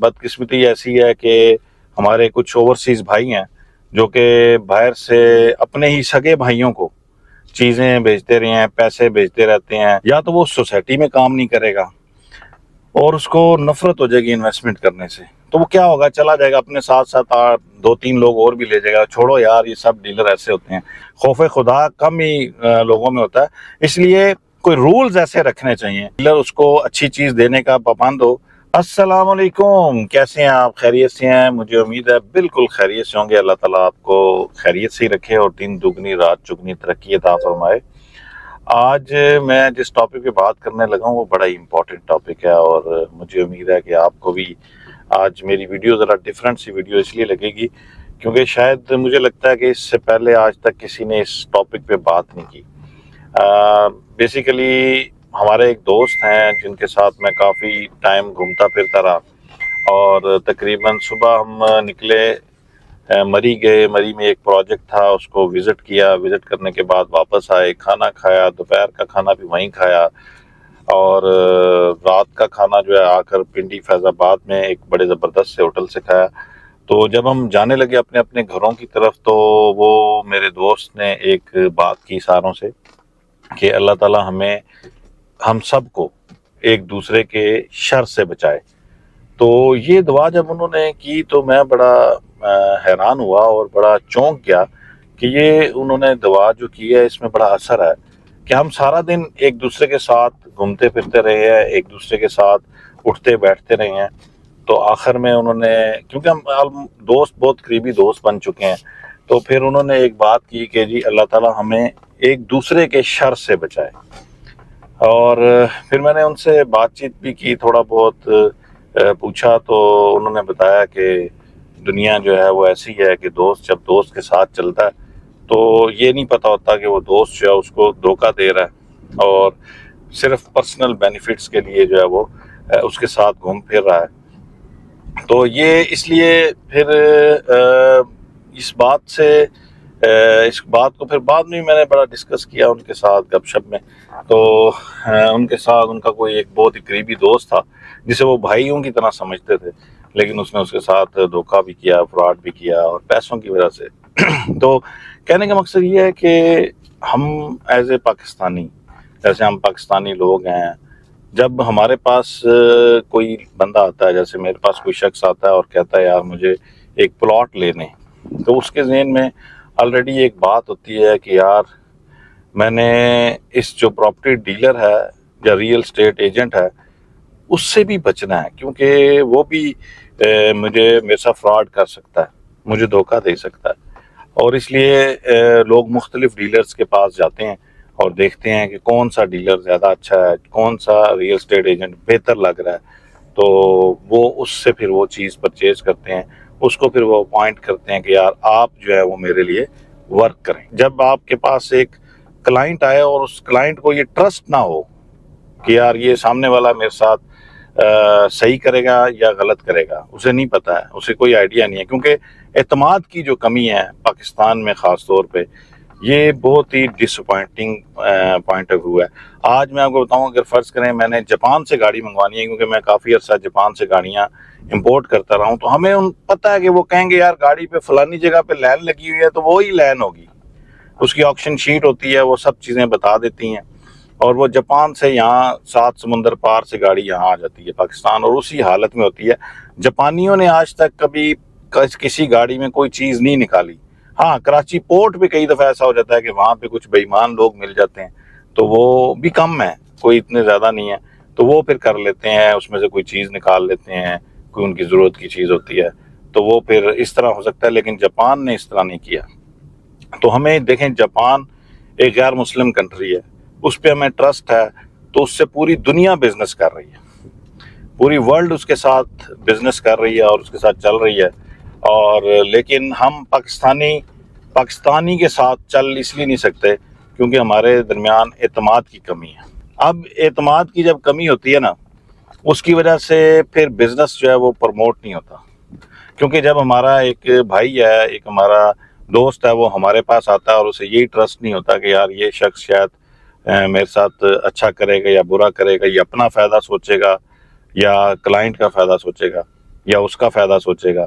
بدقسمتی ایسی ہے کہ ہمارے کچھ اوورسیز بھائی ہیں جو کہ باہر سے اپنے ہی سگے بھائیوں کو چیزیں بھیجتے رہے ہیں، پیسے بھیجتے رہتے ہیں، یا تو وہ سوسائٹی میں کام نہیں کرے گا اور اس کو نفرت ہو جائے گی انویسٹمنٹ کرنے سے، تو وہ کیا ہوگا، چلا جائے گا اپنے ساتھ ساتھ 2-3 لوگ اور بھی لے جائے گا۔ چھوڑو یار، یہ سب ڈیلر ایسے ہوتے ہیں، خوف خدا کم ہی لوگوں میں ہوتا ہے، اس لیے کوئی رولز ایسے رکھنے چاہیے، ڈیلر اس کو اچھی چیز دینے کا پابند ہو۔ السلام علیکم، کیسے ہیں آپ؟ خیریت سے ہیں؟ مجھے امید ہے بالکل خیریت سے ہوں گے۔ اللہ تعالیٰ آپ کو خیریت سے ہی رکھے اور دن دگنی رات چگنی ترقی عطا فرمائے۔ آج میں جس ٹاپک پہ بات کرنے لگا ہوں وہ بڑا ہی امپورٹنٹ ٹاپک ہے، اور مجھے امید ہے کہ آپ کو بھی آج میری ویڈیو ذرا ڈیفرنٹ سی ویڈیو اس لیے لگے گی کیونکہ شاید مجھے لگتا ہے کہ اس سے پہلے آج تک کسی نے اس ٹاپک پہ بات نہیں کی۔ بیسیکلی ہمارے ایک دوست ہیں جن کے ساتھ میں کافی ٹائم گھومتا پھرتا رہا، اور تقریباً صبح ہم نکلے، مری گئے، مری میں ایک پروجیکٹ تھا، اس کو وزٹ کیا، وزٹ کرنے کے بعد واپس آئے، کھانا کھایا، دوپہر کا کھانا بھی وہیں کھایا، اور رات کا کھانا جو ہے آ کر پنڈی فیض آباد میں ایک بڑے زبردست سے ہوٹل سے کھایا۔ تو جب ہم جانے لگے اپنے اپنے گھروں کی طرف تو وہ میرے دوست نے ایک بات کی اشاروں سے کہ اللہ تعالیٰ ہم سب کو ایک دوسرے کے شر سے بچائے۔ تو یہ دعا جب انہوں نے کی تو میں بڑا حیران ہوا اور بڑا چونک گیا کہ یہ انہوں نے دعا جو کی ہے اس میں بڑا اثر ہے کہ ہم سارا دن ایک دوسرے کے ساتھ گھومتے پھرتے رہے ہیں، ایک دوسرے کے ساتھ اٹھتے بیٹھتے رہے ہیں، تو آخر میں انہوں نے، کیونکہ ہم دوست بہت قریبی دوست بن چکے ہیں، تو پھر انہوں نے ایک بات کی کہ جی اللہ تعالیٰ ہمیں ایک دوسرے کے شر سے بچائے۔ اور پھر میں نے ان سے بات چیت بھی کی، تھوڑا بہت پوچھا، تو انہوں نے بتایا کہ دنیا جو ہے وہ ایسی ہے کہ دوست جب دوست کے ساتھ چلتا ہے تو یہ نہیں پتہ ہوتا کہ وہ دوست جو ہے اس کو دھوکہ دے رہا ہے اور صرف پرسنل بینیفٹس کے لیے جو ہے وہ اس کے ساتھ گھوم پھر رہا ہے۔ تو یہ اس لیے پھر اس بات کو پھر بعد میں میں نے بڑا ڈسکس کیا ان کے ساتھ گپ شپ میں، تو ان کے ساتھ ان کا کوئی ایک بہت ہی قریبی دوست تھا جسے وہ بھائیوں کی طرح سمجھتے تھے، لیکن اس نے اس کے ساتھ دھوکہ بھی کیا، فراڈ بھی کیا، اور پیسوں کی وجہ سے۔ تو کہنے کا مقصد یہ ہے کہ ہم ایز اے پاکستانی، جیسے ہم پاکستانی لوگ ہیں، جب ہمارے پاس کوئی بندہ آتا ہے، جیسے میرے پاس کوئی شخص آتا ہے اور کہتا ہے یار مجھے ایک پلاٹ لینے، تو اس کے ذہن میں آلریڈی ایک بات ہوتی ہے کہ یار میں نے اس جو پراپرٹی ڈیلر ہے یا ریئل اسٹیٹ ایجنٹ ہے اس سے بھی بچنا ہے، کیونکہ وہ بھی میرے ساتھ فراڈ کر سکتا ہے، مجھے دھوکہ دے سکتا ہے، اور اس لیے لوگ مختلف ڈیلرز کے پاس جاتے ہیں اور دیکھتے ہیں کہ کون سا ڈیلر زیادہ اچھا ہے، کون سا ریئل اسٹیٹ ایجنٹ بہتر لگ رہا ہے، تو وہ اس سے پھر وہ چیز پرچیز کرتے ہیں، اس کو پھر وہ اپوائنٹ کرتے ہیں کہ یار آپ جو ہے وہ میرے لیے ورک کریں۔ جب آپ کے پاس ایک کلائنٹ آئے اور اس کلائنٹ کو یہ ٹرسٹ نہ ہو کہ یار یہ سامنے والا میرے ساتھ صحیح کرے گا یا غلط کرے گا، اسے نہیں پتہ ہے، اسے کوئی آئیڈیا نہیں ہے، کیونکہ اعتماد کی جو کمی ہے پاکستان میں خاص طور پہ، یہ بہت ہی ڈس اپوائنٹنگ پوائنٹ آف ویو ہے۔ آج میں آپ کو بتاؤں، اگر فرض کریں میں نے جاپان سے گاڑی منگوانی ہے، کیونکہ میں کافی عرصہ جاپان سے گاڑیاں امپورٹ کرتا رہا ہوں، تو ہمیں پتہ ہے کہ وہ کہیں گے یار گاڑی پہ فلانی جگہ پہ لین لگی ہوئی ہے تو وہی لین ہوگی، اس کی آکشن شیٹ ہوتی ہے، وہ سب چیزیں بتا دیتی ہیں، اور وہ جاپان سے یہاں 7 سمندر پار سے گاڑی یہاں آ جاتی ہے پاکستان، اور اسی حالت میں ہوتی ہے۔ جاپانیوں نے آج تک کبھی کسی گاڑی میں کوئی چیز نہیں نکالی۔ ہاں، کراچی پورٹ پہ کئی دفعہ ایسا ہو جاتا ہے کہ وہاں پہ کچھ بے ایمان لوگ مل جاتے ہیں، تو وہ بھی کم ہے، کوئی اتنے زیادہ نہیں ہے، تو وہ پھر کر لیتے ہیں، اس میں سے کوئی چیز نکال لیتے ہیں، کوئی ان کی ضرورت کی چیز ہوتی ہے، تو وہ پھر اس طرح ہو سکتا ہے، لیکن جاپان نے اس طرح نہیں کیا۔ تو ہمیں دیکھیں، جاپان ایک غیر مسلم کنٹری ہے، اس پہ ہمیں ٹرسٹ ہے، تو اس سے پوری دنیا بزنس کر رہی ہے، پوری ورلڈ اس کے ساتھ بزنس کر رہی ہے اور اس کے ساتھ چل رہی ہے، اور لیکن ہم پاکستانی کے ساتھ چل اس لیے نہیں سکتے کیونکہ ہمارے درمیان اعتماد کی کمی ہے۔ اب اعتماد کی جب کمی ہوتی ہے نا، اس کی وجہ سے پھر بزنس جو ہے وہ پروموٹ نہیں ہوتا، کیونکہ جب ہمارا ایک بھائی ہے، ایک ہمارا دوست ہے، وہ ہمارے پاس آتا ہے اور اسے یہی ٹرسٹ نہیں ہوتا کہ یار یہ شخص شاید میرے ساتھ اچھا کرے گا یا برا کرے گا، یا اپنا فائدہ سوچے گا یا کلائنٹ کا فائدہ سوچے گا، یا اس کا فائدہ سوچے گا.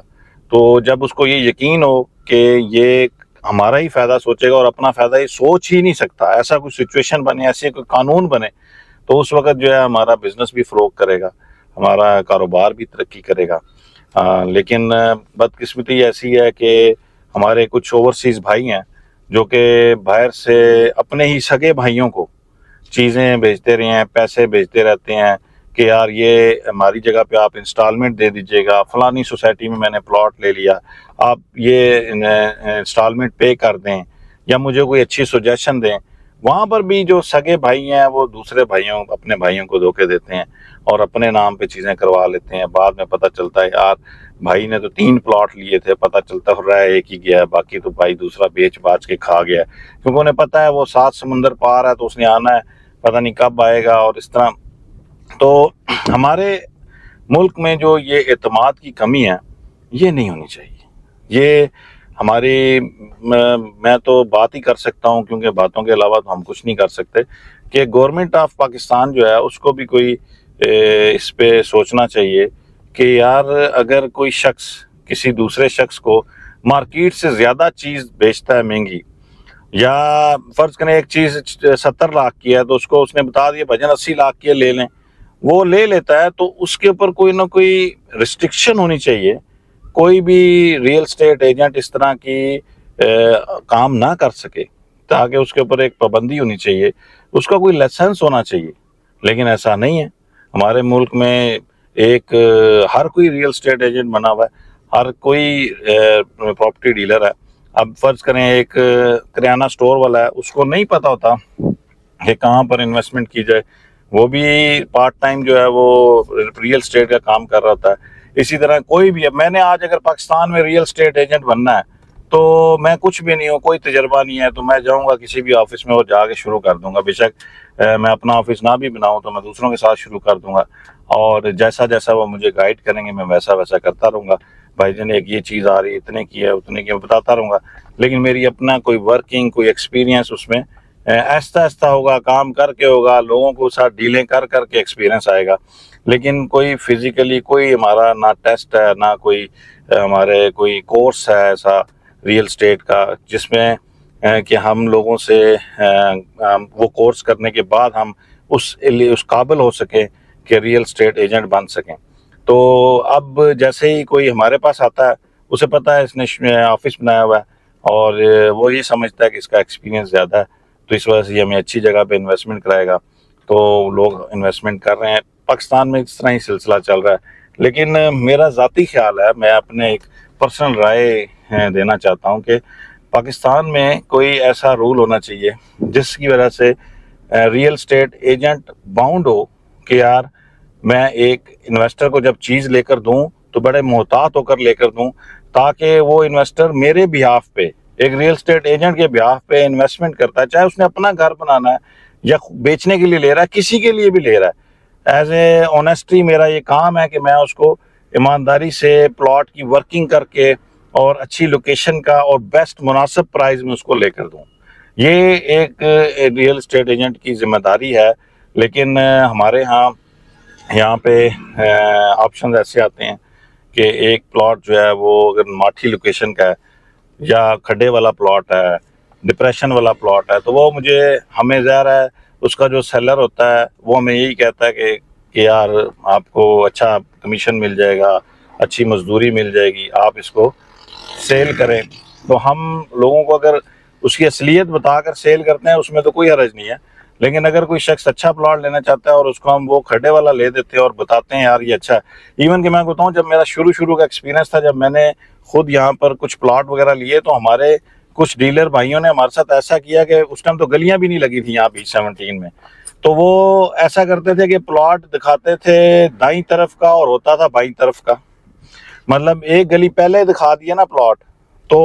تو جب اس کو یہ یقین ہو کہ یہ ہمارا ہی فائدہ سوچے گا اور اپنا فائدہ یہ سوچ ہی نہیں سکتا, ایسا کوئی سچویشن بنے, ایسے کوئی قانون بنے, تو اس وقت جو ہے ہمارا بزنس بھی فروغ کرے گا, ہمارا کاروبار بھی ترقی کرے گا. لیکن بدقسمتی ایسی ہے کہ ہمارے کچھ اوورسیز بھائی ہیں جو کہ باہر سے اپنے ہی سگے بھائیوں کو چیزیں بھیجتے رہے ہیں, پیسے بھیجتے رہتے ہیں کہ یار یہ ہماری جگہ پہ آپ انسٹالمنٹ دے دیجئے گا, فلانی سوسائٹی میں نے پلاٹ لے لیا, آپ یہ انسٹالمنٹ پے کر دیں, یا مجھے کوئی اچھی سجیشن دیں. وہاں پر بھی جو سگے بھائی ہیں وہ دوسرے بھائیوں, اپنے بھائیوں کو دھوکے دیتے ہیں اور اپنے نام پہ چیزیں کروا لیتے ہیں. بعد میں پتہ چلتا ہے یار بھائی نے تو 3 پلاٹ لیے تھے, پتہ چلتا رہا ہے ایک ہی گیا ہے, باقی تو بھائی دوسرا بیچ باچ کے کھا گیا ہے, کیونکہ انہیں پتہ ہے وہ 7 سمندر پار ہے تو اس نے آنا ہے, پتہ نہیں کب آئے گا, اور اس طرح. تو ہمارے ملک میں جو یہ اعتماد کی کمی ہے یہ نہیں ہونی چاہیے. یہ ہماری, میں تو بات ہی کر سکتا ہوں کیونکہ باتوں کے علاوہ تو ہم کچھ نہیں کر سکتے, کہ گورنمنٹ آف پاکستان جو ہے اس کو بھی کوئی اس پہ سوچنا چاہیے کہ یار اگر کوئی شخص کسی دوسرے شخص کو مارکیٹ سے زیادہ چیز بیچتا ہے مہنگی, یا فرض کریں ایک چیز 70 لاکھ کی ہے تو اس کو اس نے بتا دیا بھجن 80 لاکھ کی لے لیں, وہ لے لیتا ہے, تو اس کے اوپر کوئی نہ کوئی ریسٹرکشن ہونی چاہیے. کوئی بھی ریئل اسٹیٹ ایجنٹ اس طرح کی کام نہ کر سکے, تاکہ اس کے اوپر ایک پابندی ہونی چاہیے, اس کا کوئی لائسنس ہونا چاہیے. لیکن ایسا نہیں ہے. ہمارے ملک میں ایک ہر کوئی ریئل اسٹیٹ ایجنٹ بنا ہوا ہے, ہر کوئی پراپرٹی ڈیلر ہے. اب فرض کریں ایک کریانہ سٹور والا ہے, اس کو نہیں پتا ہوتا کہ کہاں پر انویسٹمنٹ کی جائے, وہ بھی پارٹ ٹائم جو ہے وہ ریئل اسٹیٹ کا کام کر رہا ہوتا ہے. اسی طرح کوئی بھی, اب میں نے آج اگر پاکستان میں ریئل اسٹیٹ ایجنٹ بننا ہے تو میں کچھ بھی نہیں ہوں, کوئی تجربہ نہیں ہے, تو میں جاؤں گا کسی بھی آفس میں اور جا کے شروع کر دوں گا. بے شک میں اپنا آفس نہ بھی بناؤں تو میں دوسروں کے ساتھ شروع کر دوں گا, اور جیسا جیسا وہ مجھے گائیڈ کریں گے میں ویسا ویسا کرتا رہوں گا. بھائی جان ایک یہ چیز آ رہی ہے, اتنے کی ہے, اتنے کی, میں بتاتا رہوں گا. لیکن میری اپنا کوئی ورکنگ, کوئی ایکسپیرینس اس میں آہستہ آہستہ ہوگا, کام کر کے ہوگا, لوگوں کو ساتھ ڈیلیں کر کر کے ایکسپیرینس آئے گا. لیکن کوئی فزیکلی کوئی ہمارا نہ ٹیسٹ ہے, نہ کوئی ہمارے کوئی کورس ہے ایسا ریئل اسٹیٹ کا جس میں کہ ہم لوگوں سے وہ کورس کرنے کے بعد ہم اس قابل ہو سکیں کہ ریئل اسٹیٹ ایجنٹ بن سکیں. تو اب جیسے ہی کوئی ہمارے پاس آتا ہے, اسے پتہ ہے اس نے آفس بنایا ہوا ہے اور وہ یہ سمجھتا ہے کہ اس کا ایکسپیرینس زیادہ ہے, تو اس وجہ سے یہ ہمیں اچھی جگہ پہ انویسٹمنٹ کرائے گا, تو لوگ انویسٹمنٹ کر رہے ہیں. پاکستان میں اس طرح ہی سلسلہ چل رہا ہے. لیکن میرا ذاتی خیال ہے, میں اپنے ایک پرسنل رائے دینا چاہتا ہوں کہ پاکستان میں کوئی ایسا رول ہونا چاہیے جس کی وجہ سے ریئل اسٹیٹ ایجنٹ باؤنڈ ہو کہ یار میں ایک انویسٹر کو جب چیز لے کر دوں تو بڑے محتاط ہو کر لے کر دوں, تاکہ وہ انویسٹر میرے بیہاف پہ, ایک ریئل اسٹیٹ ایجنٹ کے بیہاف پہ انویسٹمنٹ کرتا ہے, چاہے اس نے اپنا گھر بنانا ہے یا بیچنے کے لیے لے رہا ہے, کسی کے لیے بھی لے رہا ہے. ایز اے آنیسٹی میرا یہ کام ہے کہ میں اس کو ایمانداری سے پلاٹ کی ورکنگ کر کے اور اچھی لوکیشن کا اور بیسٹ مناسب پرائز میں اس کو لے کر دوں. یہ ایک ریئل اسٹیٹ ایجنٹ کی ذمہ داری ہے. لیکن ہمارے یہاں پہ آپشنز ایسے آتے ہیں کہ ایک پلاٹ جو ہے وہ اگر ماٹھی لوکیشن کا ہے یا کھڈے والا پلاٹ ہے, ڈپریشن والا پلاٹ ہے, تو وہ ہمیں ظاہر ہے اس کا جو سیلر ہوتا ہے وہ ہمیں یہی کہتا ہے کہ یار آپ کو اچھا کمیشن مل جائے گا, اچھی مزدوری مل جائے گی, آپ اس کو سیل کریں. تو ہم لوگوں کو اگر اس کی اصلیت بتا کر سیل کرتے ہیں اس میں تو کوئی حرج نہیں ہے. لیکن اگر کوئی شخص اچھا پلاٹ لینا چاہتا ہے اور اس کو ہم وہ کھڈے والا لے دیتے ہیں اور بتاتے ہیں یار یہ اچھا ہے. ایون کہ میں بتاؤں, جب میرا شروع کا ایکسپیرینس تھا, جب میں نے خود یہاں پر کچھ پلاٹ وغیرہ لیے, تو ہمارے کچھ ڈیلر بھائیوں نے ہمارے ساتھ ایسا کیا کہ اس ٹائم تو گلیاں بھی نہیں لگی تھیں یہاں بیچ 17 میں, تو وہ ایسا کرتے تھے کہ پلاٹ دکھاتے تھے دائیں طرف کا اور ہوتا تھا بائیں طرف کا. مطلب ایک گلی پہلے دکھا دیا نا پلاٹ, تو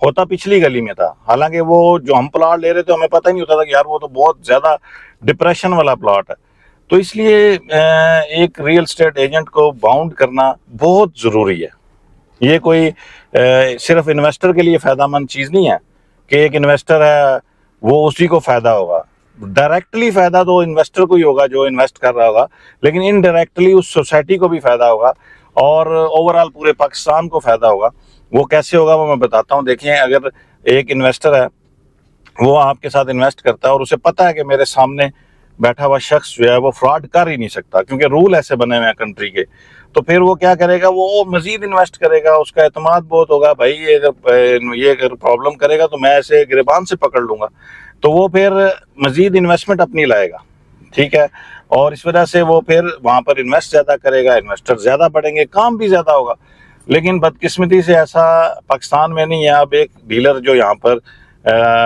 ہوتا پچھلی گلی میں تھا. حالانکہ وہ جو ہم پلاٹ لے رہے تھے ہمیں پتہ ہی نہیں ہوتا تھا کہ یار وہ تو بہت زیادہ ڈپریشن والا پلاٹ ہے. تو اس لیے ایک ریئل اسٹیٹ ایجنٹ کو باؤنڈ کرنا بہت ضروری ہے. یہ کوئی صرف انویسٹر کے لیے فائدہ مند چیز نہیں ہے کہ ایک انویسٹر ہے وہ اسی کو فائدہ ہوگا. ڈائریکٹلی فائدہ تو انویسٹر کو ہی ہوگا جو انویسٹ کر رہا ہوگا, لیکن انڈائریکٹلی اس سوسائٹی کو بھی فائدہ ہوگا. اور اوور آل پورے پاکستان کو فائدہ ہوگا. وہ کیسے ہوگا وہ میں بتاتا ہوں. دیکھیں, اگر ایک انویسٹر ہے, وہ آپ کے ساتھ انویسٹ کرتا ہے اور اسے پتا ہے کہ میرے سامنے بیٹھا ہوا شخص جو ہے وہ فراڈ کر ہی نہیں سکتا, کیونکہ رول ایسے بنے ہوئے ہیں کنٹری کے, تو پھر وہ کیا کرے گا, وہ مزید انویسٹ کرے گا. اس کا اعتماد بہت ہوگا, بھائی یہ اگر پرابلم کرے گا تو میں اسے گریبان سے پکڑ لوں گا, تو وہ پھر مزید انویسٹمنٹ اپنی لائے گا. ٹھیک ہے, اور اس وجہ سے وہ پھر وہاں پر انویسٹ زیادہ کرے گا, انویسٹر زیادہ بڑھیں گے, کام بھی زیادہ ہوگا. لیکن بدقسمتی سے ایسا پاکستان میں نہیں ہے. اب ایک ڈیلر جو یہاں پر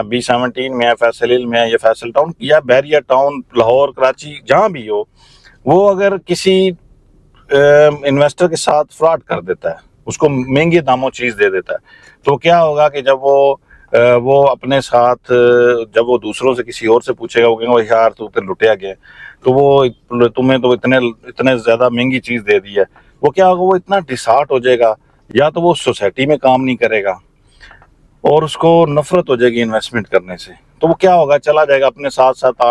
B17 میں ہے, فیصل ہل میں ہے, یا فیصل ٹاؤن یا بیریا ٹاؤن, لاہور, کراچی, جہاں بھی ہو, وہ اگر کسی انویسٹر کے ساتھ فراڈ کر دیتا ہے, اس کو مہنگی داموں چیز دے دیتا ہے, تو کیا ہوگا کہ جب وہ اپنے ساتھ, جب وہ دوسروں سے کسی اور سے پوچھے گا, وہ کہیں گے یار تو لٹیا گیا, تو وہ تمہیں تو اتنے زیادہ مہنگی چیز دے دی ہے. وہ کیا ہوگا, وہ اتنا ڈسہارٹ ہو جائے گا, یا تو وہ سوسائٹی میں کام نہیں کرے گا اور اس کو نفرت ہو جائے گی انویسٹمنٹ کرنے سے. تو وہ کیا ہوگا, چلا جائے گا اپنے ساتھ ساتھ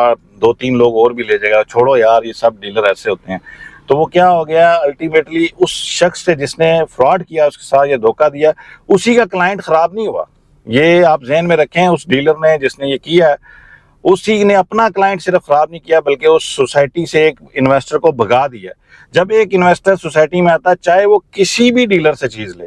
2-3 لوگ اور بھی لے جائے گا. چھوڑو یار, یہ سب ڈیلر ایسے ہوتے ہیں. تو وہ کیا ہو گیا, الٹیمیٹلی اس شخص سے جس نے فراڈ کیا, اس کے ساتھ یہ دھوکہ دیا, اسی کا کلائنٹ خراب نہیں ہوا. یہ آپ ذہن میں رکھیں, اس ڈیلر نے جس نے یہ کیا ہے, اسی نے اپنا کلائنٹ صرف خراب نہیں کیا, بلکہ اس سوسائٹی سے ایک انویسٹر کو بھگا دیا. جب ایک انویسٹر سوسائٹی میں آتا ہے, چاہے وہ کسی بھی ڈیلر سے چیز لے,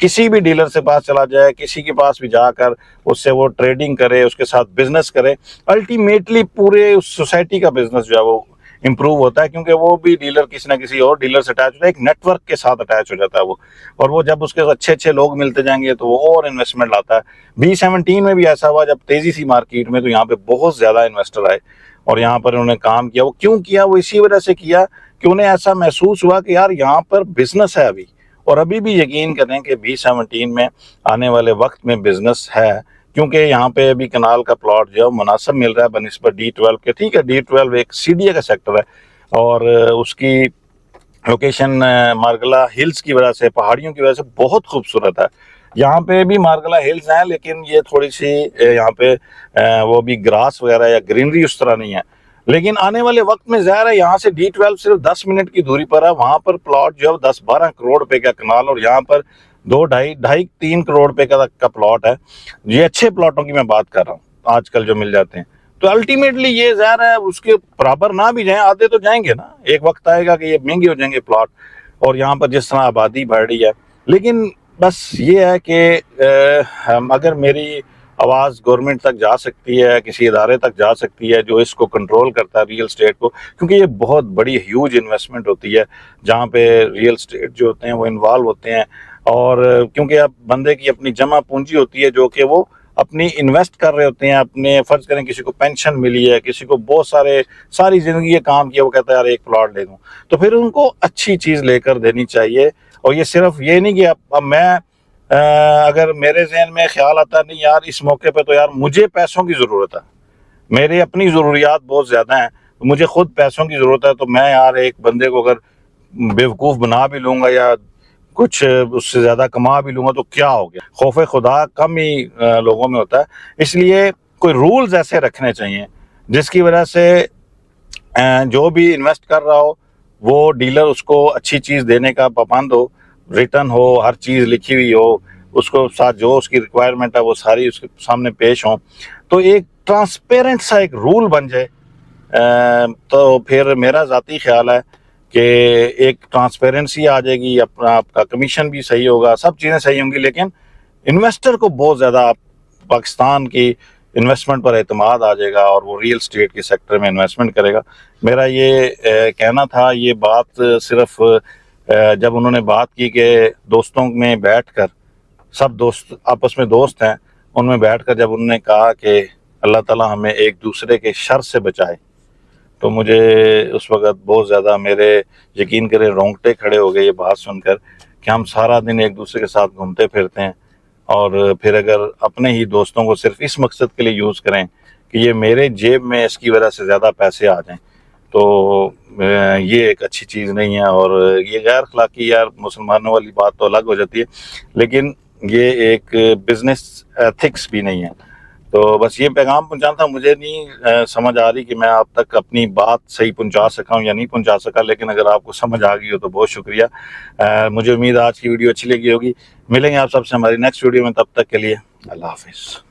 کسی بھی ڈیلر سے پاس چلا جائے, کسی کے پاس بھی جا کر اس سے وہ ٹریڈنگ کرے, اس کے ساتھ بزنس کرے, الٹیمیٹلی پورے اس سوسائٹی کا بزنس جو ہے وہ امپروو ہوتا ہے, کیونکہ وہ بھی ڈیلر کسی نہ کسی اور ڈیلر سے اٹیچ ہوتا ہے, ایک نیٹ ورک کے ساتھ اٹیچ ہو جاتا ہے وہ, اور وہ جب اس کے اچھے لوگ ملتے جائیں گے تو وہ اور انویسٹمنٹ لاتا ہے. B17 میں بھی ایسا ہوا, جب تیزی سی مارکیٹ میں, تو یہاں پہ بہت زیادہ انویسٹر آئے اور یہاں پر انہوں نے کام کیا. وہ کیوں کیا, وہ اسی وجہ سے کیا کہ انہیں ایسا محسوس ہوا کہ یار یہاں پر بزنس ہے ابھی, اور ابھی بھی یقین کریں کہ B17 میں آنے والے وقت میں بزنس ہے, کیونکہ یہاں پہ ابھی کنال کا پلاٹ جو ہے مناسب مل رہا ہے بنسبت D12 کے. ٹھیک ہے, D12 ایک CDA کا سیکٹر ہے, اور اس کی لوکیشن مارگلا ہلز کی وجہ سے, پہاڑیوں کی وجہ سے بہت خوبصورت ہے. یہاں پہ بھی مارگلا ہلز ہیں, لیکن یہ تھوڑی سی یہاں پہ وہ بھی گراس وغیرہ یا گرینری اس طرح نہیں ہے. لیکن آنے والے وقت میں ظاہر ہے, یہاں سے D12 صرف 10 منٹ کی دوری پر ہے, وہاں پر پلاٹ جو ہے 10-12 کروڑ روپے کا کنال, اور یہاں پر 2-2.5-3 کروڑ روپے کا پلاٹ ہے. یہ اچھے پلاٹوں کی میں بات کر رہا ہوں آج کل جو مل جاتے ہیں. تو الٹیمیٹلی یہ ظاہر ہے اس کے برابر نہ بھی جائیں, آتے تو جائیں گے نا, ایک وقت آئے گا کہ یہ مہنگے ہو جائیں گے پلاٹ, اور یہاں پر جس طرح آبادی بڑھ رہی ہے. لیکن بس یہ ہے کہ اگر میری آواز گورنمنٹ تک جا سکتی ہے, کسی ادارے تک جا سکتی ہے جو اس کو کنٹرول کرتا ہے ریئل اسٹیٹ کو, کیونکہ یہ بہت بڑی ہیوج انویسٹمنٹ ہوتی ہے جہاں پہ ریئل اسٹیٹ جو ہوتے ہیں وہ انوالو ہوتے ہیں, اور کیونکہ اب بندے کی اپنی جمع پونجی ہوتی ہے جو کہ وہ اپنی انویسٹ کر رہے ہوتے ہیں اپنے, فرض کریں کسی کو پینشن ملی ہے, کسی کو بہت ساری زندگی یہ کام کیا, وہ کہتا ہے یار ایک پلاٹ لے دوں, تو پھر ان کو اچھی چیز لے کر دینی چاہیے. اور یہ صرف یہ نہیں کہ اب میں اگر میرے ذہن میں خیال آتا ہے نہیں یار اس موقع پہ تو یار مجھے پیسوں کی ضرورت ہے, میرے اپنی ضروریات بہت زیادہ ہیں, مجھے خود پیسوں کی ضرورت ہے, تو میں یار ایک بندے کو اگر بیوقوف بنا بھی لوں گا یا کچھ اس سے زیادہ کما بھی لوں گا تو کیا ہو گیا. خوف خدا کم ہی لوگوں میں ہوتا ہے, اس لیے کوئی رولز ایسے رکھنے چاہیے جس کی وجہ سے جو بھی انویسٹ کر رہا ہو وہ ڈیلر اس کو اچھی چیز دینے کا پابند ہو, ریٹرن ہو, ہر چیز لکھی ہوئی ہو, اس کو ساتھ جو اس کی ریکوائرمنٹ ہے وہ ساری اس کے سامنے پیش ہوں, تو ایک ٹرانسپیرنٹ سا ایک رول بن جائے. تو پھر میرا ذاتی خیال ہے کہ ایک ٹرانسپیرنسی آ جائے گی, اپنا آپ کا کمیشن بھی صحیح ہوگا, سب چیزیں صحیح ہوں گی, لیکن انویسٹر کو بہت زیادہ پاکستان کی انویسٹمنٹ پر اعتماد آ جائے گا اور وہ ریئل اسٹیٹ کے سیکٹر میں انویسٹمنٹ کرے گا. میرا یہ کہنا تھا. یہ بات صرف جب انہوں نے بات کی کہ دوستوں میں بیٹھ کر, سب دوست آپس میں دوست ہیں, ان میں بیٹھ کر جب انہوں نے کہا کہ اللہ تعالیٰ ہمیں ایک دوسرے کے شر سے بچائے, تو مجھے اس وقت بہت زیادہ میرے یقین کرے رونگٹے کھڑے ہو گئے یہ بات سن کر کہ ہم سارا دن ایک دوسرے کے ساتھ گھومتے پھرتے ہیں, اور پھر اگر اپنے ہی دوستوں کو صرف اس مقصد کے لیے یوز کریں کہ یہ میرے جیب میں اس کی وجہ سے زیادہ پیسے آ جائیں, تو یہ ایک اچھی چیز نہیں ہے. اور یہ غیر اخلاقی, یار مسلمانوں والی بات تو الگ ہو جاتی ہے, لیکن یہ ایک بزنس ایتھکس بھی نہیں ہے. تو بس یہ پیغام پہنچانا تھا. مجھے نہیں سمجھ آ رہی کہ میں آپ تک اپنی بات صحیح پہنچا سکا ہوں یا نہیں پہنچا سکا, لیکن اگر آپ کو سمجھ آ گئی ہو تو بہت شکریہ. مجھے امید آج کی ویڈیو اچھی لگی ہوگی. ملیں گے آپ سب سے ہماری نیکسٹ ویڈیو میں, تب تک کے لیے اللہ حافظ.